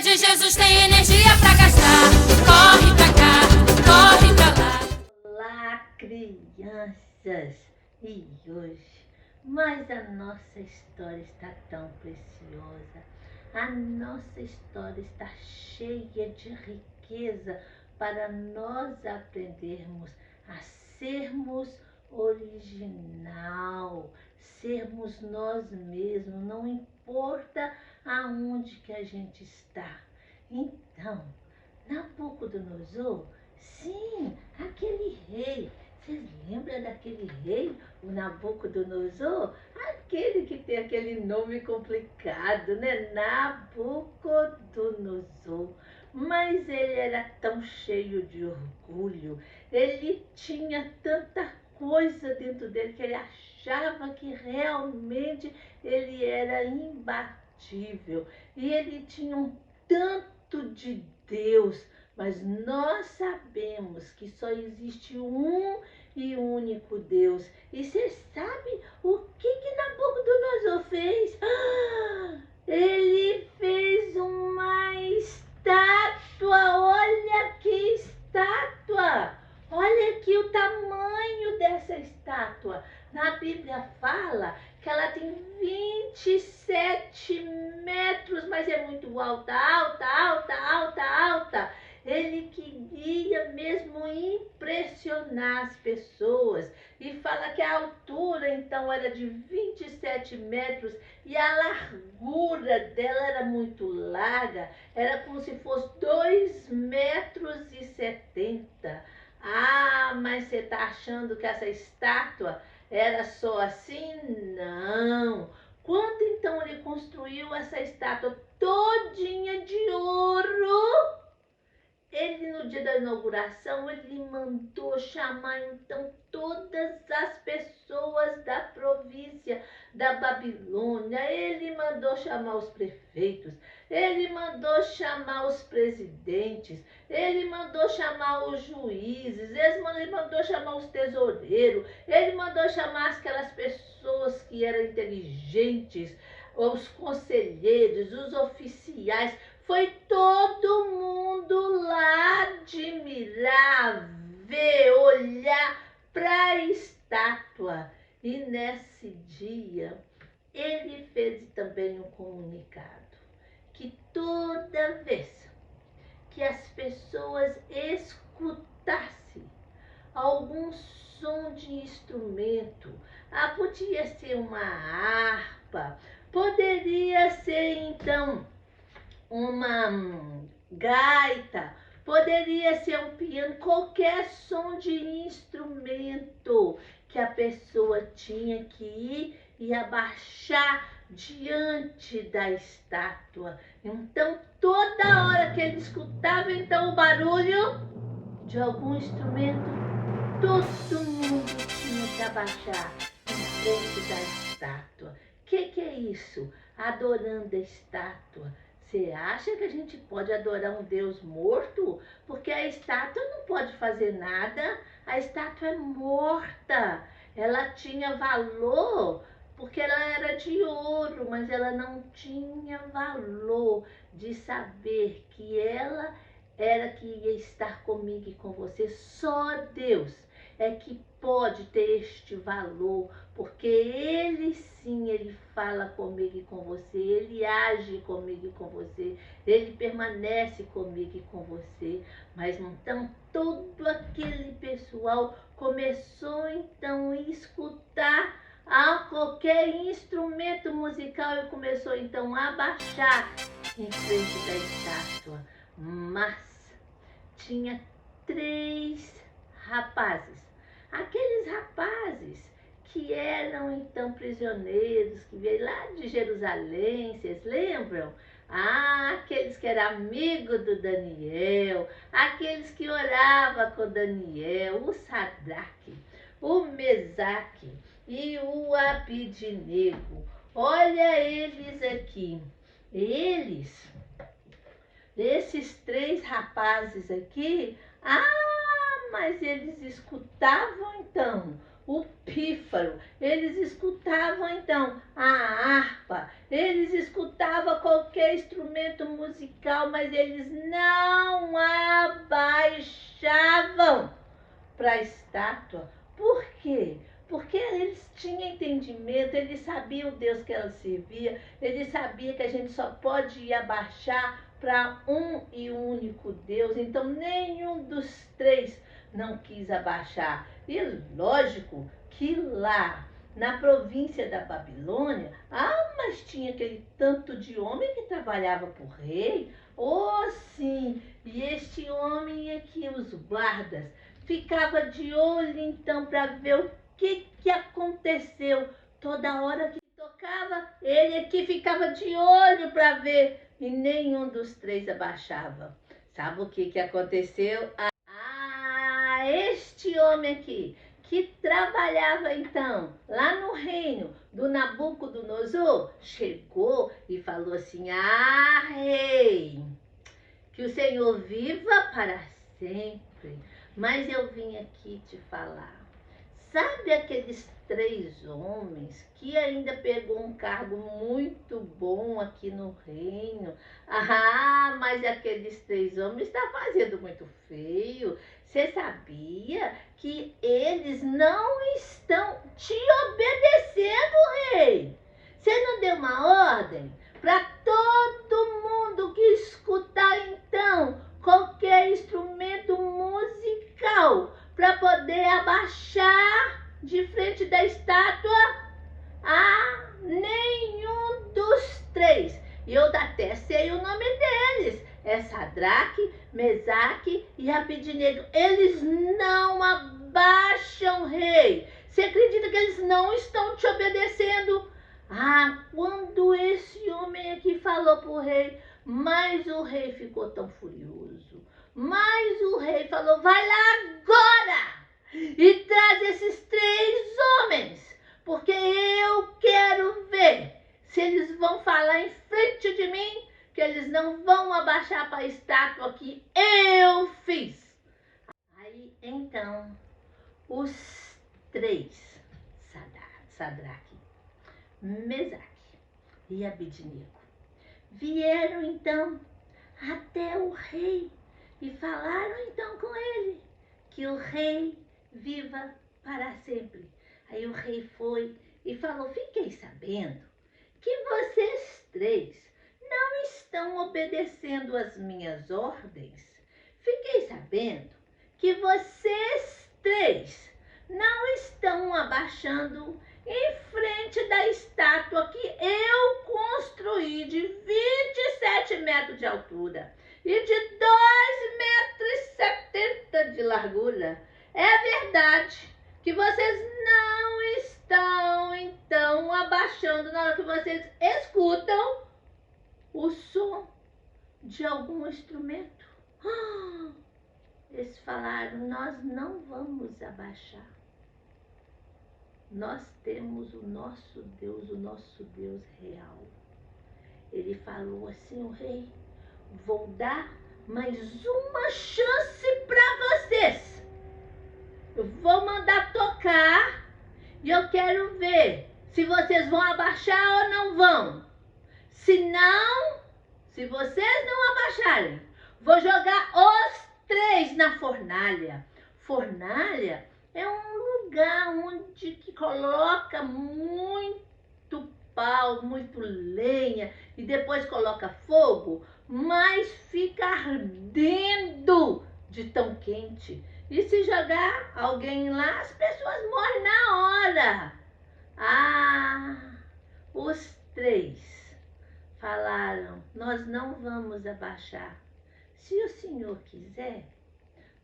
de Jesus tem energia pra gastar. Corre pra cá, corre pra lá. Olá, crianças! E hoje, mas a nossa história está tão preciosa. A nossa história está cheia de riqueza para nós aprendermos a sermos original, sermos nós mesmos, não importa aonde que a gente está. Então, Nabucodonosor, sim, aquele rei. Vocês lembram daquele rei, o Nabucodonosor? Aquele que tem aquele nome complicado, né? Nabucodonosor. Mas ele era tão cheio de orgulho, ele tinha tanta coisa dentro dele que ele achava que realmente ele era imbatível. E ele tinha um tanto de Deus, mas nós sabemos que só existe um e único Deus. E você sabe o que Nabucodonosor fez? Ele fez uma estátua. Olha que estátua! Olha aqui o tamanho dessa estátua. Na Bíblia fala que ela tem 27 metros, mas é muito alta, alta, alta, alta, alta. Ele queria mesmo impressionar as pessoas e fala que a altura então era de 27 metros e a largura dela era muito larga, era como se fosse 2,70 metros. Mas você está achando que essa estátua era só assim? Não. Quando então ele construiu essa estátua todinha de ouro, ele no dia da inauguração, ele mandou chamar então todas as pessoas da província da Babilônia, ele mandou chamar os prefeitos, ele mandou chamar os presidentes, ele mandou chamar os juízes, ele mandou chamar os tesoureiros, ele mandou chamar aquelas pessoas que eram inteligentes, os conselheiros, os oficiais. Foi todo mundo lá admirar, ver, olhar para a estátua. E nesse dia, ele fez também um comunicado que toda vez que as pessoas escutassem algum som de instrumento, podia ser uma harpa, poderia ser então uma gaita, poderia ser um piano, qualquer som de instrumento que a pessoa tinha que ir e abaixar diante da estátua. Então, toda hora que ele escutava então o barulho de algum instrumento, todo mundo tinha que abaixar em frente da estátua. Que é isso? Adorando a estátua. Você acha que a gente pode adorar um Deus morto? Porque a estátua não pode fazer nada, a estátua é morta. Ela tinha valor porque ela era de ouro, mas ela não tinha valor de saber que ela era que ia estar comigo e com você. Só Deus é que pode ter este valor, porque Ele sim, Ele fala comigo e com você, Ele age comigo e com você, Ele permanece comigo e com você. Mas então todo aquele pessoal começou então a escutar qualquer instrumento musical e começou então a baixar em frente da estátua. Mas tinha 3 rapazes, aqueles rapazes que eram então prisioneiros, que veio lá de Jerusalém, vocês lembram? Aqueles que eram amigos do Daniel, aqueles que oravam com Daniel, o Sadraque, o Mesaque e o Abidnego. Olha eles aqui, esses 3 rapazes aqui, mas eles escutavam então o pífaro, eles escutavam então a harpa, eles escutavam qualquer instrumento musical, mas eles não abaixavam para a estátua. Por quê? Porque eles tinham entendimento, eles sabiam o Deus que ela servia, eles sabiam que a gente só pode abaixar para um e único Deus. Então nenhum dos três não quis abaixar. E lógico que lá na província da Babilônia, mas tinha aquele tanto de homem que trabalhava para o rei. Oh, sim! E este homem aqui, os guardas, ficava de olho então para ver o que aconteceu. Toda hora que tocava, ele aqui ficava de olho para ver e nenhum dos três abaixava. Sabe o que aconteceu? Este homem aqui, que trabalhava então lá no reino do Nabucodonosor, chegou e falou assim: rei, que o Senhor viva para sempre, mas eu vim aqui te falar. Sabe aqueles três homens que ainda pegou um cargo muito bom aqui no reino? Mas aqueles três homens estão fazendo muito feio. Você sabia que eles não estão te obedecendo, rei? Você não deu uma ordem para todo mundo que escutar então qualquer instrumento musical para poder abaixar de frente da estátua? Nenhum dos três. E eu até sei o nome deles. É Sadraque, Mesaque e Abednego. Eles não abaixam, rei. Você acredita que eles não estão te obedecendo? Quando esse homem aqui falou para o rei, mas o rei ficou tão furioso. Mas o rei falou: vai lá agora e traz esses três homens, porque eu quero ver se eles vão falar em frente de mim, que eles não vão abaixar para a estátua que eu fiz. Aí então os três, Sadraque, Mesaque e Abednego, vieram então até o rei e falaram então com ele que o rei viva para sempre. Aí o rei foi e falou: fiquei sabendo que vocês três não estão obedecendo às minhas ordens. Fiquei sabendo que vocês três não estão abaixando em frente da estátua que eu construí de 27 metros de altura e de 2,70 metros de largura. É verdade que vocês não estão então abaixando na hora que vocês escutam o som de algum instrumento. Eles falaram: nós não vamos abaixar. Nós temos o nosso Deus real. Ele falou assim: o rei, vou dar mais uma chance para vocês. Eu vou mandar tocar e eu quero ver se vocês vão abaixar ou não vão. Se vocês não abaixarem, vou jogar os três na fornalha. Fornalha é um lugar onde que coloca muito pau, muito lenha e depois coloca fogo, mas fica ardendo de tão quente. E se jogar alguém lá, as pessoas morrem na hora. Os três falaram: nós não vamos abaixar. Se o senhor quiser,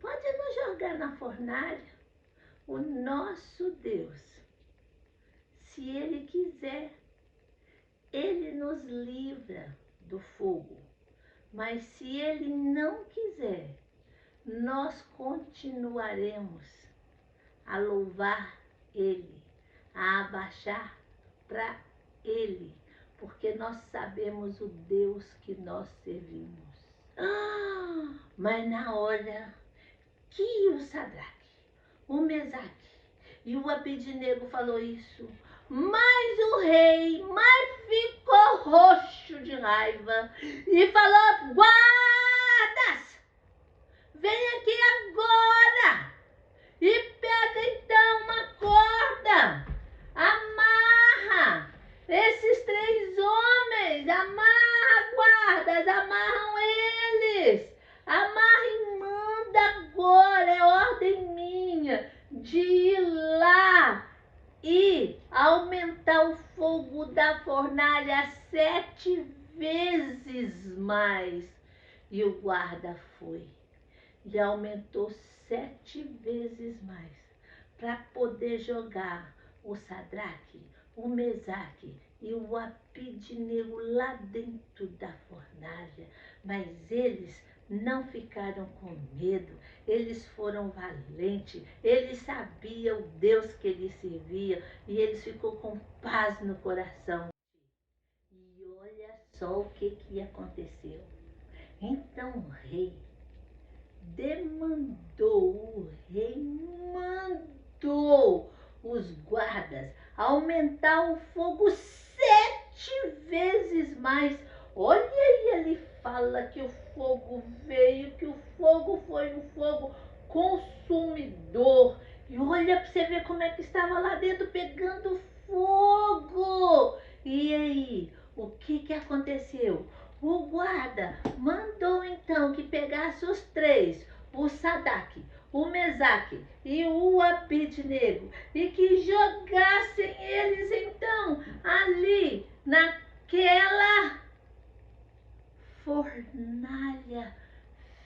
pode nos jogar na fornalha. O nosso Deus, se ele quiser, ele nos livra do fogo. Mas se ele não quiser, nós continuaremos a louvar ele, a abaixar para ele, porque nós sabemos o Deus que nós servimos. Mas na hora que o Sadraque, o Mesaque E o Abednego falou isso. Mas o rei ficou roxo de raiva e falou: guardas, vem aqui agora e pega então uma corda, amarra esses 3 homens, amarra, guardas, amarram eles, amarra e manda agora, é ordem minha de ir lá e aumentar o fogo da fornalha 7 vezes mais. E o guarda foi e aumentou 7 vezes mais para poder jogar o Sadraque, o Mesaque e o Abednego lá dentro da fornalha. Mas eles não ficaram com medo, eles foram valentes, eles sabiam o Deus que eles serviam e eles ficou com paz no coração. E olha só o que aconteceu. Então o rei o rei mandou os guardas aumentar o fogo 7 vezes mais. Olha aí, ele fala que o fogo veio, que o fogo foi um fogo consumidor. E olha para você ver como é que estava lá dentro pegando fogo. E aí, o que aconteceu? O guarda mandou então que pegasse os 3, o Sadraque, o Mesaque e o Abednego, e que jogassem eles então ali naquela fornalha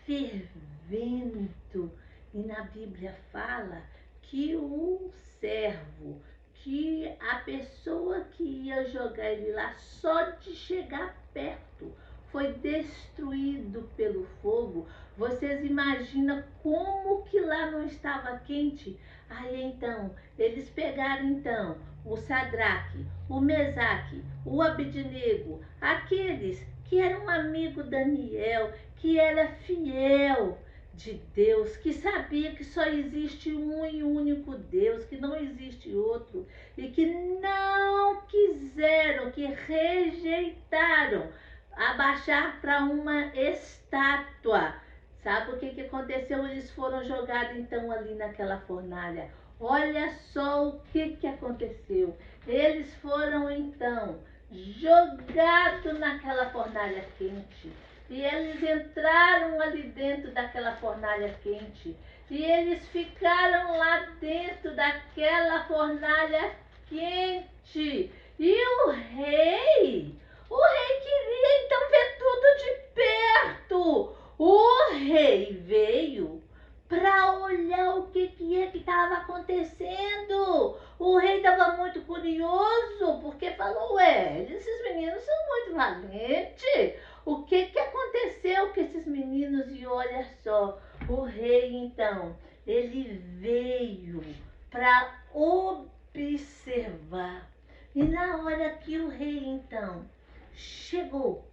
fervendo. E na Bíblia fala que o servo, que a pessoa que ia jogar ele lá, só de chegar perto, foi destruído pelo fogo. Vocês imaginam como que lá não estava quente? Aí então, eles pegaram então o Sadraque, o Mesaque, o Abednego, aqueles que eram amigo Daniel, que era fiel de Deus, que sabia que só existe um e único Deus, que não existe outro, e que não quiseram, que rejeitaram abaixar para uma estátua. Sabe o que aconteceu? Eles foram jogados então ali naquela fornalha. Olha só o que aconteceu. Eles foram então jogados naquela fornalha quente. E eles entraram ali dentro daquela fornalha quente. E eles ficaram lá dentro daquela fornalha quente. E o rei queria então ver tudo de perto. O rei veio para olhar o que estava acontecendo. O rei estava muito curioso, porque falou: ué, esses meninos são muito valentes. O que aconteceu com esses meninos? E olha só, o rei então, ele veio para observar. E na hora que o rei então chegou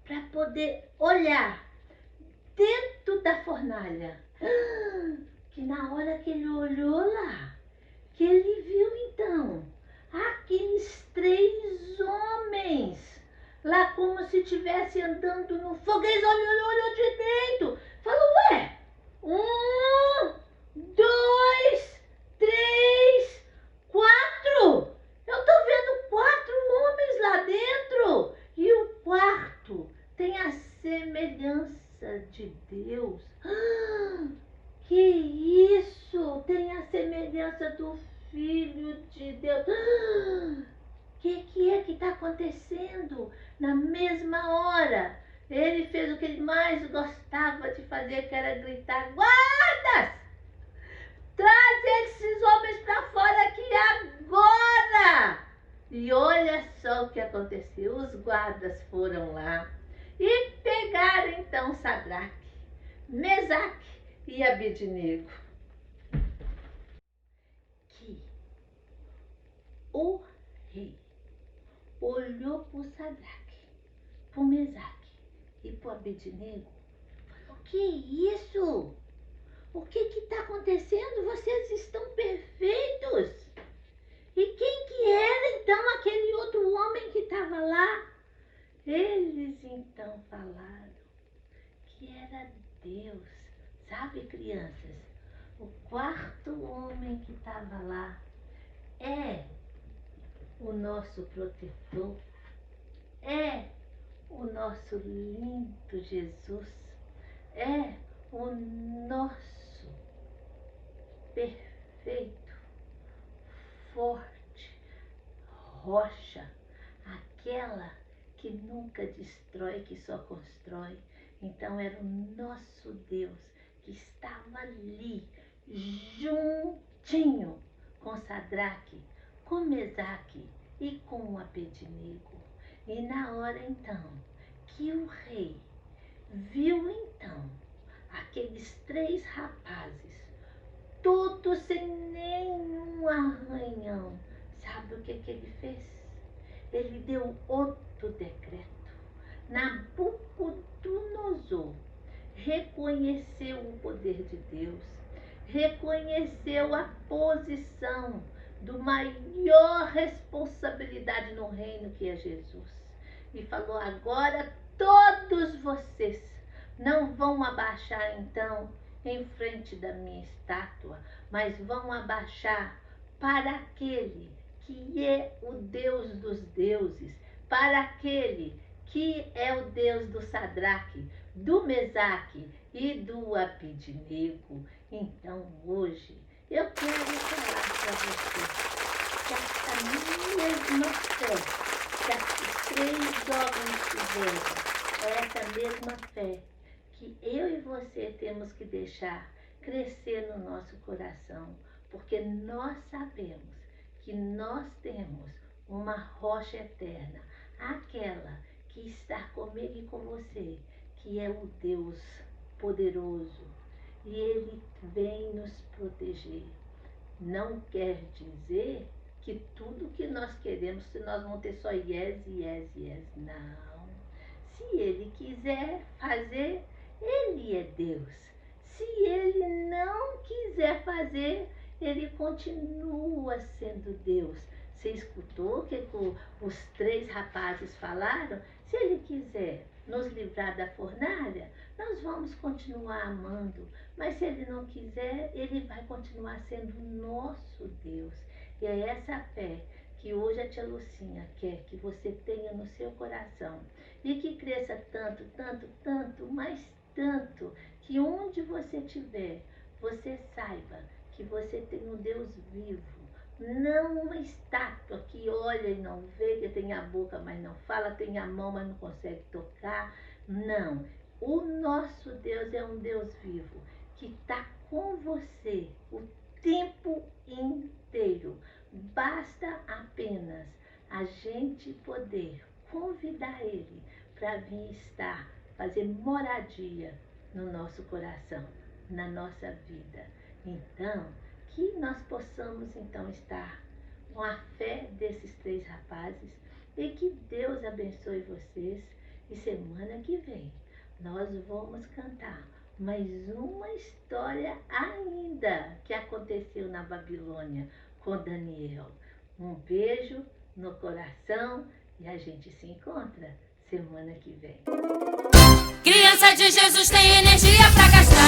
para poder olhar dentro da fornalha, que na hora que ele olhou lá, que ele viu então aqueles 3 homens lá como se estivesse andando no fogo. Eles olhou direito, falou: ué, 1, 2, 3, 4. Eu tô vendo 4 homens lá dentro. E o quarto tem a semelhança de Deus. Que isso? Tem a semelhança do Filho de Deus. Que é que está acontecendo? Na mesma hora, ele fez o que ele mais gostava de fazer, que era gritar: guardas! Traz esses homens para fora aqui agora! E olha só o que aconteceu. Os guardas foram lá e pegaram então Sadraque, Mesaque e Abednego. Que o rei olhou para o Sadraque, para o Mesaque e para o Abednego. Falou: que isso? O que está acontecendo? Vocês estão perfeitos. E quem que era então aquele outro homem que estava lá? Eles então falaram que era Deus. Sabe, crianças, o quarto homem que estava lá é o nosso protetor, é o nosso lindo Jesus, é o nosso perfeito, forte rocha, aquela que nunca destrói, que só constrói. Então era o nosso Deus que estava ali, juntinho com Sadraque, com Mesaque e com Abednego. E na hora então que o rei viu então aqueles 3 rapazes, todos sem nenhum arranhão, sabe o que ele fez? Ele deu outro decreto. Nabucodonosor reconheceu o poder de Deus, reconheceu a posição do maior responsabilidade no reino, que é Jesus, e falou: agora todos vocês não vão abaixar então em frente da minha estátua, mas vão abaixar para aquele que é o Deus dos deuses, para aquele que é o Deus do Sadraque, do Mesaque e do Abednego. Então hoje eu quero falar para vocês que essa mesma fé que esses 3 jovens tiveram, é essa mesma fé que eu e você temos que deixar crescer no nosso coração, porque nós sabemos que nós temos uma rocha eterna, aquela que está comigo e com você, que é o Deus poderoso, e Ele vem nos proteger. Não quer dizer que tudo que nós queremos, se nós vamos ter só yes, yes, yes, não. Se Ele quiser fazer, Ele é Deus. Se Ele não quiser fazer, Ele continua sendo Deus. Você escutou o que os 3 rapazes falaram? Se Ele quiser nos livrar da fornalha, nós vamos continuar amando. Mas se Ele não quiser, Ele vai continuar sendo nosso Deus. E é essa fé que hoje a tia Lucinha quer que você tenha no seu coração. E que cresça tanto, tanto, tanto, mas tanto, que onde você estiver, você saiba que você tem um Deus vivo. Não uma estátua que olha e não vê, que tem a boca, mas não fala, tem a mão, mas não consegue tocar. Não. O nosso Deus é um Deus vivo, que está com você o tempo inteiro. Basta apenas a gente poder convidar Ele para vir estar, fazer moradia no nosso coração, na nossa vida. Então, que nós possamos então estar com a fé desses 3 rapazes e que Deus abençoe vocês. E semana que vem nós vamos cantar mais uma história ainda que aconteceu na Babilônia com Daniel. Um beijo no coração e a gente se encontra semana que vem. Criança de Jesus tem energia pra gastar.